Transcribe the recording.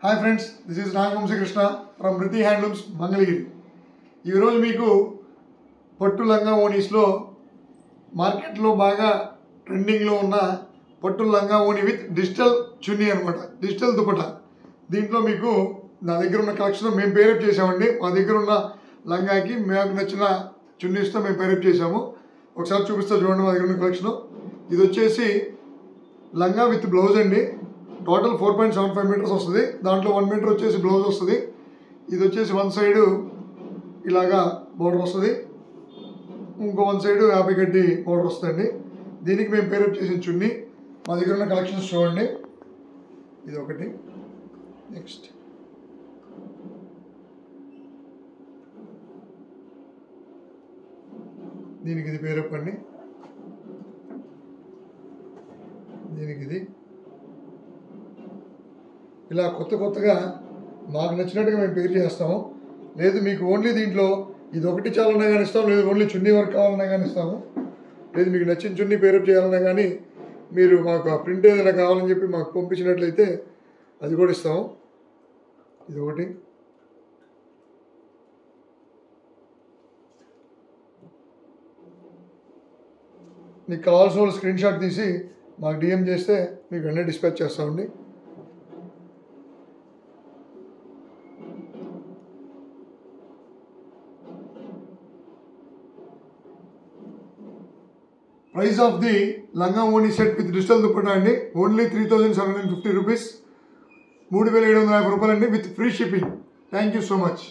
Hi friends, this is Nagavamshi Krishna from Riti handlooms Mangalagiri. ఈరోజు మీకు పట్టు లంగా ఓనీస్లో మార్కెట్లో బాగా ట్రెండింగ్లో ఉన్న పట్టు లంగా ఓనీ విత్ డిజిటల్ చున్నీ అనమాట, డిజిటల్ దుపట్టా. దీంట్లో మీకు నా దగ్గర ఉన్న కలెక్షన్ మేము పేరప్ చేసామండి. మా దగ్గర ఉన్న లంగాకి మాకు నచ్చిన చున్నీస్తో మేము పేరప్ చేసాము. ఒకసారి చూపిస్తా చూడండి మా దగ్గర ఉన్న కలెక్షన్. ఇది వచ్చేసి లంగా విత్ బ్లౌజ్ అండి. టోటల్ 4.75 మీటర్స్ వస్తుంది. దాంట్లో 1 మీటర్ వచ్చేసి బ్లౌజ్ వస్తుంది. ఇది వచ్చేసి వన్ సైడు ఇలాగా బోర్డర్ వస్తుంది, ఇంకో వన్ సైడు 50 గడ్డి బోర్డర్ వస్తుందండి. దీనికి మేము పేరప్ చేసిన చున్నీ. మా దగ్గర ఉన్న కలెక్షన్స్ చూడండి. ఇది ఒకటి, నెక్స్ట్ దీనికి ఇది పేరప్ అండి. దీనికి ఇది ఇలా కొత్తగా మాకు నచ్చినట్టుగా మేము పేరు చేస్తాము. లేదు మీకు ఓన్లీ దీంట్లో ఇది ఒకటి చాలన్నా కానీ ఇస్తాము, లేదు ఓన్లీ చున్నీ వర్క్ కావాలన్నా కానీ ఇస్తాము, లేదు మీకు నచ్చిన చున్నీ పేరప్ చేయాలన్నా కానీ మీరు మాకు ఆ ప్రింట్ ఏదైనా కావాలని చెప్పి మాకు పంపించినట్లయితే అది కూడా ఇస్తాము. ఇది ఒకటి, మీకు కావాల్సిన వాళ్ళు స్క్రీన్ షాట్ తీసి మాకు డిఎం చేస్తే మీకు వెంటనే డిస్పాచ్ చేస్తామండి. ప్రైస్ ఆఫ్ ది లంగా ఓనీ సెట్ విత్ డిజిటల్ దుపట్టా అండి ఓన్లీ 3,750 రూపీస్, 3,750 రూపాయలు అండి, with free shipping. Thank you so much.